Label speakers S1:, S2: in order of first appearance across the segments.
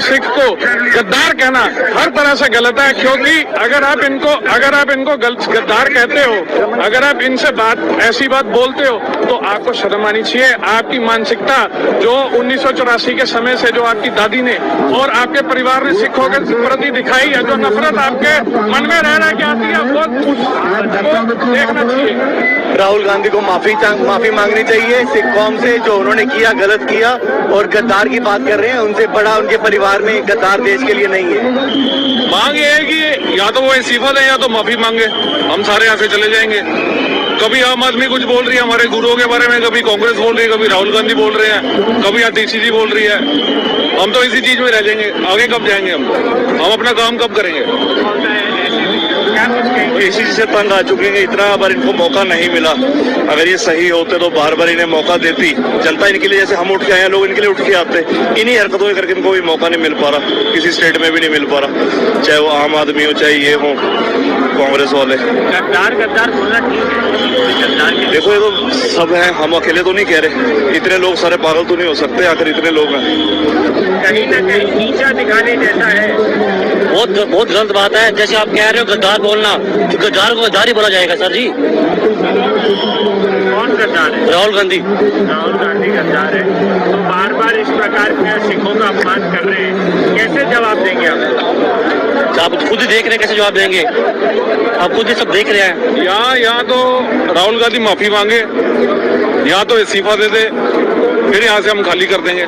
S1: सिख को गद्दार कहना हर तरह से गलत है, क्योंकि अगर आप इनको गद्दार कहते हो, अगर आप इनसे ऐसी बात बोलते हो तो आपको शर्म आनी चाहिए। आपकी मानसिकता जो 1984 के समय से जो आपकी दादी ने और आपके परिवार ने सिखों के प्रति दिखाई है, जो नफरत आपके मन में रह के आती है, वो देखना चाहिए।
S2: राहुल गांधी को माफी मांगनी चाहिए सिख कौम से, जो उन्होंने किया गलत किया। और गद्दार की बात कर रहे हैं, उनसे बड़ा उनके परिवार में गद्दार देश के लिए नहीं है।
S1: मांग ये है कि या तो वो इस्तीफा दें या तो माफी मांगे, हम सारे यहाँ से चले जाएंगे। कभी आम आदमी कुछ बोल रही है हमारे गुरुओं के बारे में, कभी कांग्रेस बोल रही है, कभी राहुल गांधी बोल रहे हैं, कभी आतिशी जी बोल रही है। हम तो इसी चीज में रह जाएंगे, आगे कब जाएंगे हम अपना काम कब करेंगे?
S2: इसी से तंग आ चुके हैं, इतना बार इनको मौका नहीं मिला। अगर ये सही होते तो बार बार इन्हें मौका देती जनता। इनके लिए जैसे हम उठ के आए हैं, लोग इनके लिए उठ के आते। इन्हीं हरकतों के करके इनको भी मौका नहीं मिल पा रहा, किसी स्टेट में भी नहीं मिल पा रहा, चाहे वो आम आदमी हो चाहे ये हो कांग्रेस वाले।
S3: गद्दार बोलना ठीक है।
S2: देखो ये तो सब है, हम अकेले तो नहीं कह रहे, इतने लोग सारे पागल तो नहीं हो सकते, आखिर इतने लोग हैं।
S3: कहीं ना कहीं नीचा दिखाने जैसा है।
S4: बहुत गलत बात है। जैसे आप कह रहे हो गद्दार बोलना, तो गद्दार को गद्दार ही बोला जाएगा सर जी।
S3: कौन गद्दार है?
S4: राहुल गांधी।
S3: राहुल गांधी गद्दार है। तो बार बार इस प्रकार के सिखों का अपमान कर रहे हैं, कैसे जवाब देंगे
S4: आप खुद ही देख रहे हैं, कैसे जवाब देंगे? आप खुद ही सब देख रहे हैं।
S1: यहाँ तो राहुल गांधी माफी मांगे, यहाँ तो इस्तीफा दे दे, फिर यहाँ से हम खाली कर देंगे।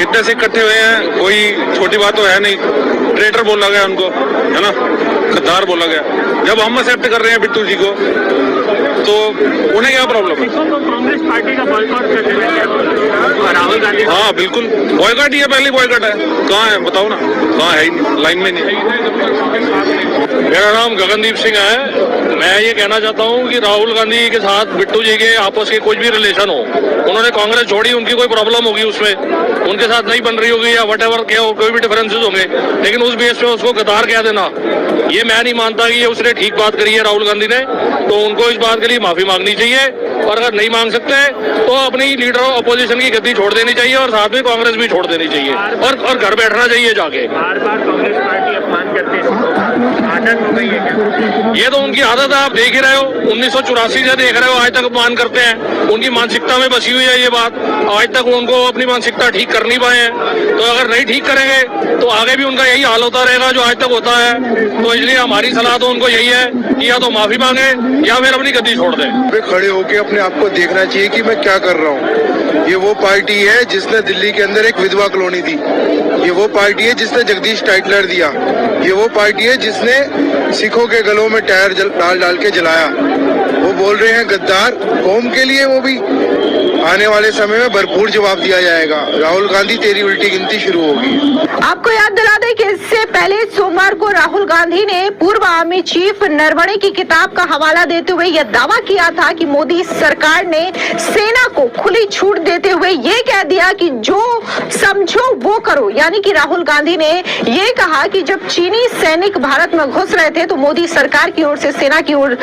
S1: इतने से इकट्ठे हुए हैं, कोई छोटी बात तो है नहीं। ट्रेटर बोला गया उनको, है ना, गद्दार बोला गया। जब हम एक्सेप्ट कर रहे हैं बिट्टू जी को, तो उन्हें क्या प्रॉब्लम है?
S3: कांग्रेस पार्टी का बॉयकॉट कर देना है राहुल गांधी।
S1: हाँ बिल्कुल, बॉयकॉट ही है, पहले बॉयकॉट है। कहाँ है बताओ ना, कहाँ है? लाइन में नहीं। मेरा नाम गगनदीप सिंह है। मैं ये कहना चाहता हूँ कि राहुल गांधी के साथ बिट्टू जी के आपस के कुछ भी रिलेशन हो, उन्होंने कांग्रेस छोड़ी, उनकी कोई प्रॉब्लम होगी उसमें, उनके साथ नहीं बन रही होगी या वट एवर क्या हो, कोई भी डिफरेंसेस होंगे, लेकिन उस बेस पे उसको गद्दार कह देना, ये मैं नहीं मानता कि ये उसने ठीक बात करी है राहुल गांधी ने। तो उनको इस बात के लिए माफी मांगनी चाहिए, और अगर नहीं मांग सकते तो अपनी लीडर अपोजिशन की गद्दी छोड़ देनी चाहिए, और साथ में कांग्रेस भी छोड़ देनी चाहिए, और घर बैठना चाहिए जाके।
S3: बार बार कांग्रेस पार्टी अपमान करते हैं, आदत हो गई है क्या?
S1: ये तो उनकी आदत है, आप देख ही रहे हो। 1984 से देख रहे हो, आज तक अपमान करते हैं। उनकी मानसिकता में बसी हुई है ये बात, आज तक उनको अपनी मानसिकता ठीक कर नहीं पाए हैं। तो अगर नहीं ठीक करेंगे तो आगे भी उनका यही हाल होता रहेगा जो आज तक होता है। तो इसलिए हमारी सलाह तो उनको यही है कि या तो माफी मांगे या फिर अपनी गद्दी छोड़ दें।
S5: खड़े होकर अपने आप को देखना चाहिए कि मैं क्या कर रहा हूँ। ये वो पार्टी है जिसने दिल्ली के अंदर एक विधवा कॉलोनी दी, ये वो पार्टी है जिसने जगदीश टाइटलर दिया, ये वो पार्टी है जिसने सिखों के गलों में टायर डाल के जलाया। वो बोल रहे हैं गद्दार कौम के लिए, वो भी आने वाले समय में भरपूर जवाब दिया जाएगा। राहुल गांधी तेरी उल्टी गिनती शुरू होगी।
S6: आपको याद दिला दें कि इससे पहले सोमवार को राहुल गांधी ने पूर्व आर्मी चीफ नरवणे की किताब का हवाला देते हुए यह दावा किया था कि मोदी सरकार ने सेना को खुली छूट देते हुए ये कह दिया कि जो समझो वो करो। यानी कि राहुल गांधी ने ये कहा कि जब चीनी सैनिक भारत में घुस रहे थे तो मोदी सरकार की ओर से सेना की ओर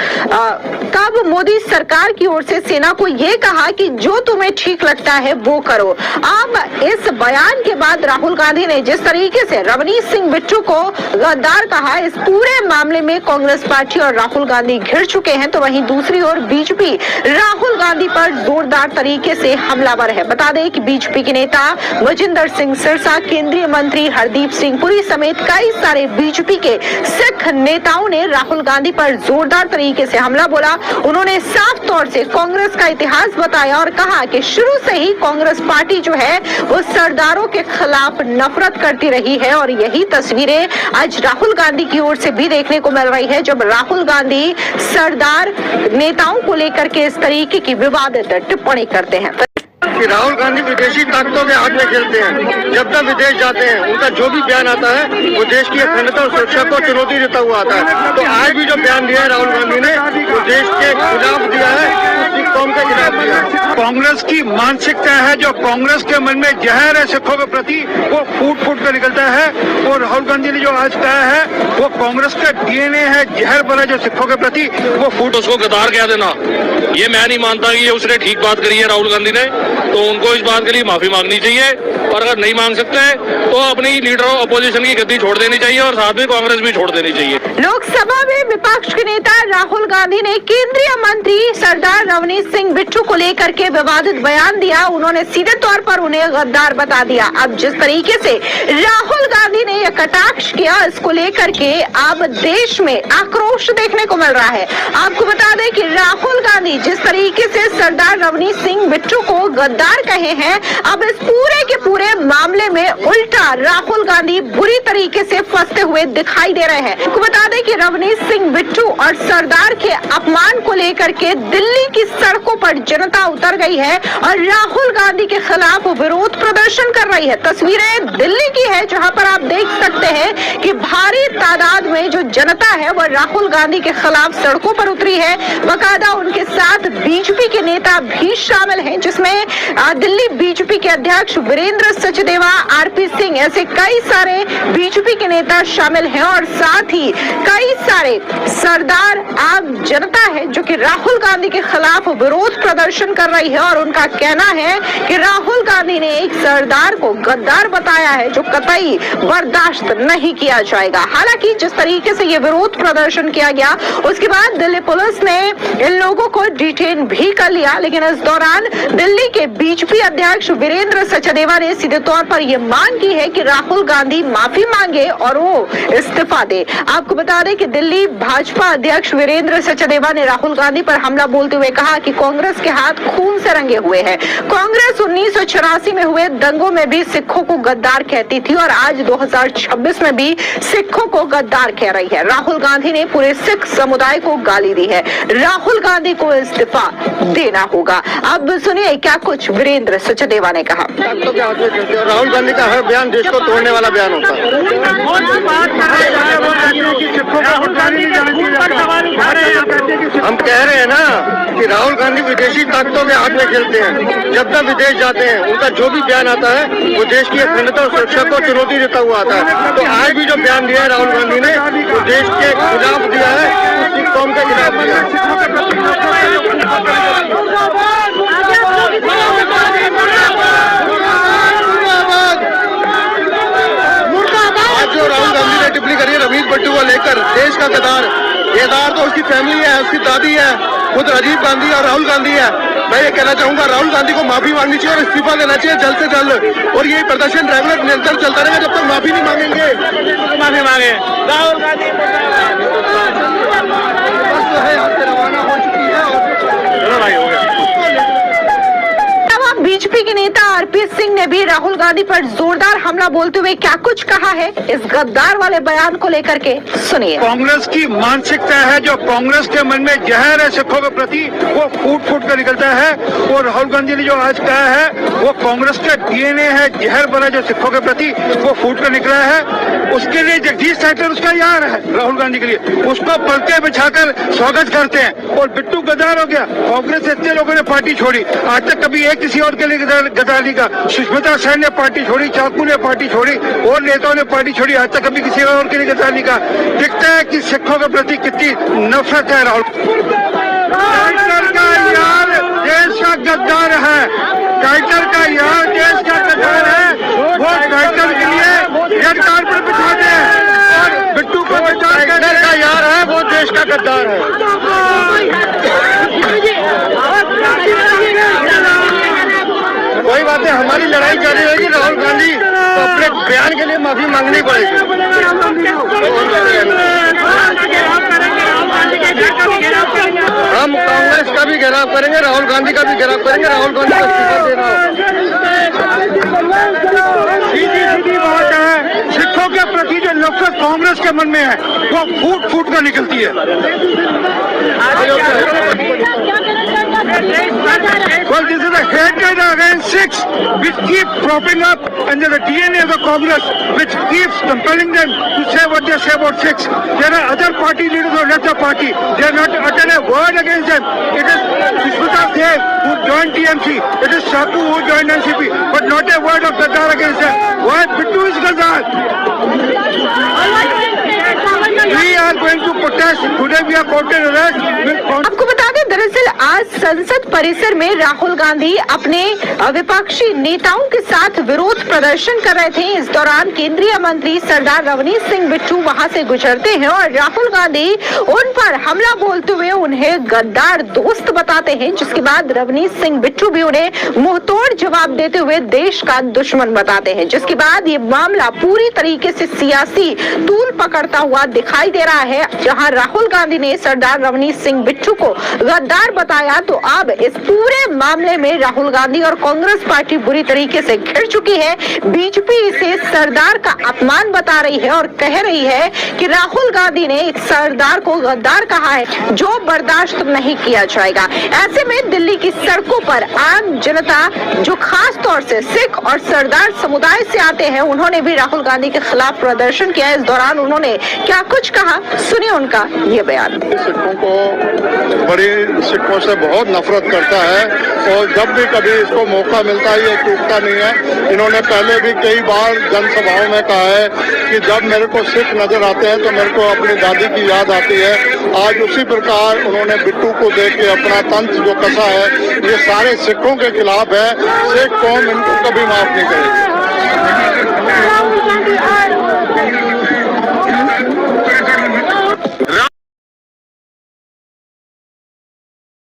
S6: तब मोदी सरकार की ओर से सेना को ये कहा कि जो तुम्हें ठीक लगता है वो करो। अब इस बयान के बाद राहुल गांधी ने जिस तरीके से रवनीत सिंह बिट्टू को गद्दार कहा, इस पूरे मामले में कांग्रेस पार्टी और राहुल गांधी घिर चुके हैं। तो वहीं दूसरी ओर बीजेपी राहुल गांधी पर जोरदार तरीके से हमलावर है। बता दें कि बीजेपी के नेता गजेंद्र सिंह सिरसा, केंद्रीय मंत्री हरदीप सिंह पुरी समेत कई सारे बीजेपी के सिख नेताओं ने राहुल गांधी पर जोरदार तरीके से हमला बोला। उन्होंने साफ तौर से कांग्रेस का इतिहास बताया और कहा कि शुरू से ही कांग्रेस पार्टी जो है वो सरदारों के खिलाफ नफरत करती रही है। और यही तस्वीरें आज राहुल गांधी की ओर से भी देखने को मिल रही है, जब राहुल गांधी सरदार नेताओं को लेकर के इस तरीके की विवादित टिप्पणी करते हैं।
S2: कि राहुल गांधी विदेशी ताकतों के हाथ में खेलते हैं। जब तक विदेश जाते हैं उनका जो भी बयान आता है वो देश की अखंडता और सुरक्षा को चुनौती देता हुआ आता है। तो आज भी जो बयान दिया है राहुल गांधी ने वो देश के खिलाफ दिया है, सिख कौम के खिलाफ दिया है।
S7: कांग्रेस की मानसिकता है, जो कांग्रेस के मन में जहर है सिखों के प्रति, वो फूट फूट कर निकलता है। और राहुल गांधी ने जो आज कहा है वो कांग्रेस का डीएनए है, जहर भरा जो सिखों के प्रति, वो फूट।
S1: उसको गद्दार कह देना, ये मैं नहीं मानता कि ये उसने ठीक बात करी है राहुल गांधी ने, तो उनको इस बात के लिए माफी मांगनी चाहिए। और अगर नहीं मांग सकते तो अपनी लीडर अपोजिशन की गद्दी छोड़ देनी चाहिए और साथ में कांग्रेस भी छोड़ देनी चाहिए।
S6: लोकसभा में विपक्ष के नेता राहुल गांधी ने केंद्रीय मंत्री सरदार रवनीत सिंह बिट्टू को लेकर के विवादित बयान दिया। उन्होंने सीधे तौर पर उन्हें गद्दार बता दिया। अब जिस तरीके से राहुल गांधी ने यह कटाक्ष किया, इसको लेकर के अब देश में आक्रोश देखने को मिल रहा है। आपको बता दें कि राहुल गांधी जिस तरीके से सरदार रवनीत सिंह बिट्टू को गद्दार कहे हैं, अब इस पूरे के पूरे मामले में उल्टा राहुल गांधी बुरी तरीके से फंसते हुए दिखाई दे रहे हैं। आपको बता दें कि रवनीत सिंह बिट्टू और सरदार के अपमान को लेकर के दिल्ली की सड़कों पर जनता उतर गई है और राहुल गांधी के खिलाफ विरोध प्रदर्शन कर रही है। तस्वीरें दिल्ली की है जहां पर आप देख सकते हैं कि भारी तादाद में जो जनता है वह राहुल गांधी के खिलाफ सड़कों पर उतरी है। बाकायदा उनके साथ बीजेपी के नेता भी शामिल हैं, जिसमें दिल्ली बीजेपी के अध्यक्ष वीरेंद्र सचदेवा, आरपी सिंह, ऐसे कई सारे बीजेपी के नेता शामिल हैं और साथ ही कई सारे सरदार आम जनता है जो कि राहुल गांधी के खिलाफ विरोध प्रदर्शन कर रही है। और उनका कहना है कि राहुल गांधी ने एक सरदार को गद्दार बताया है जो कतई बर्दाश्त नहीं किया जाएगा। हालांकि जिस तरीके से ये विरोध प्रदर्शन किया गया उसके बाद दिल्ली पुलिस ने इन लोगों को डिटेन भी कर लिया, लेकिन इस दौरान दिल्ली के बीजेपी अध्यक्ष वीरेंद्र सचदेवा ने सीधे तौर पर यह मांग की है कि राहुल गांधी माफी मांगे और वो इस्तीफा दे। आपको बता दें कि दिल्ली भाजपा अध्यक्ष वीरेंद्र सचदेवा ने राहुल गांधी पर हमला बोलते हुए कहा कि कांग्रेस के हाथ खून से रंगे हुए हैं। कांग्रेस 1984 में हुए दंगों में भी सिखों को गद्दार कहती थी और आज 2026 में भी सिखों को गद्दार कह रही है। राहुल गांधी ने पूरे सिख समुदाय को गाली दी है। राहुल गांधी को इस्तीफा देना होगा। अब सुनिए क्या कुछ वीरेंद्र सचदेवा ने कहा।
S5: राहुल गांधी का हर बयान देश को तोड़ने वाला बयान होता है। हम कह रहे हैं ना कि राहुल गांधी विदेशी ताकतों के हाथ में खेलते हैं। जब तक विदेश जाते हैं उनका जो भी बयान आता है वो देश की अखंडता और सुरक्षा को चुनौती देता हुआ आता है। तो आज भी जो बयान दिया है राहुल गांधी ने वो देश के खिलाफ दिया है, सिख कौम के खिलाफ दिया है। आज जो राहुल गांधी ने टिप्पणी करी है रवनीत बिट्टू को लेकर, देश का केदार तो उसकी फैमिली है, उसकी दादी है, खुद राजीव गांधी और राहुल गांधी है। मैं ये कहना चाहूंगा राहुल गांधी को माफी मांगनी चाहिए और इस्तीफा देना चाहिए जल्द से जल्द। और ये प्रदर्शन रेगुलर निरंतर चलता रहेगा जब तक माफी नहीं मांगेंगे।
S2: माफी मांगे राहुल गांधी
S5: रवाना हो चुकी है।
S6: बीजेपी के नेता आरपी सिंह ने भी राहुल गांधी पर जोरदार हमला बोलते हुए क्या कुछ कहा है, इस गद्दार वाले बयान को लेकर के सुनिए।
S7: कांग्रेस की मानसिकता है, जो कांग्रेस के मन में जहर है सिखों के प्रति, वो फूट फूट कर निकलता है। और राहुल गांधी ने जो आज कहा है वो कांग्रेस का डीएनए है, जहर भरा जो सिखों के प्रति, वो फूट कर निकला है। उसके लिए जगदीश टाइटलर उसका यार है राहुल गांधी के लिए, उसको पलके बिछाकर स्वागत करते हैं। और बिट्टू गद्दार हो गया। कांग्रेस से इतने लोगों ने पार्टी छोड़ी, आज तक कभी एक किसी और के लिए गद्दारी का। सुष्मिता सेन ने पार्टी छोड़ी, चाकू ने पार्टी छोड़ी और नेताओं ने पार्टी छोड़ी, आज तक कभी किसी और के लिए गद्दारी का। दिखता है कि सिखों के प्रति कितनी नफरत है राहुल। टाइटलर का यार देश का गद्दार है, टाइटलर का यार देश का गद्दार है। वो टाइटलर के लिए रेड कार्पेट बिछाते हैं और बिट्टू को टाइटलर का यार है, वो देश का गद्दार है। वही बात है, हमारी लड़ाई जारी रहेगी। राहुल गांधी को अपने बयान के लिए माफी मांगनी पड़ेगी। हम कांग्रेस का भी घेराव करेंगे, राहुल गांधी का भी घेराव करेंगे। राहुल गांधी को इस्तीफा देना सीधी बात है। सिखों के प्रति जो नफरत कांग्रेस के मन में है वो फूट फूट कर निकलती है। Well, this is a hatred against Sikhs which keep propping up under the DNA of the Congress, which keeps compelling them to say what they say about Sikhs. There are other party leaders who left the party. They have not uttered a word against them. It is Vishwanath Dev who joined TMC. It is Shaku who joined NCP. But not a word of Gadar against them. Why Bittu is Gadar? We are going to protest. Today we are counter arrest.
S6: आपको बता दें, दरअसल आज संसद परिसर में राहुल गांधी अपने विपक्षी नेताओं के साथ विरोध प्रदर्शन कर रहे थे। इस दौरान केंद्रीय मंत्री सरदार रवनीत सिंह बिट्टू वहां से गुजरते हैं और राहुल गांधी उन पर हमला बोलते हुए उन्हें गद्दार दोस्त बताते हैं, जिसके बाद रवनीत सिंह बिट्टू भी उन्हें मुंहतोड़ जवाब देते हुए देश का दुश्मन बताते हैं। जिसके बाद ये मामला पूरी तरीके से सियासी तूल पकड़ता हुआ दिखाई दे रहा है। जहां राहुल गांधी ने सरदार रवनीत सिंह बिट्टू को गद्दार बताया, तो अब इस पूरे मामले में राहुल गांधी और कांग्रेस पार्टी बुरी तरीके से घिर चुकी है। बीजेपी इसे सरदार का अपमान बता रही है और कह रही है कि राहुल गांधी ने एक सरदार को गद्दार कहा है, जो बर्दाश्त नहीं किया जाएगा। ऐसे में दिल्ली की सड़कों पर आम जनता, जो खास तौर से सिख और सरदार समुदाय से आते हैं, उन्होंने भी राहुल गांधी के खिलाफ प्रदर्शन किया। इस दौरान उन्होंने क्या कुछ कहा, सुनिए उनका ये बयान।
S5: सिखों को सिखों से बहुत नफरत करता है और जब भी कभी इसको मौका मिलता है ये चूकता नहीं है। इन्होंने पहले भी कई बार जनसभाओं में कहा है कि जब मेरे को सिख नजर आते हैं तो मेरे को अपनी दादी की याद आती है। आज उसी प्रकार उन्होंने बिट्टू को देख के अपना तंत्र जो कसा है, ये सारे सिखों के खिलाफ है। सिख कौम इनको कभी माफ नहीं करेगी।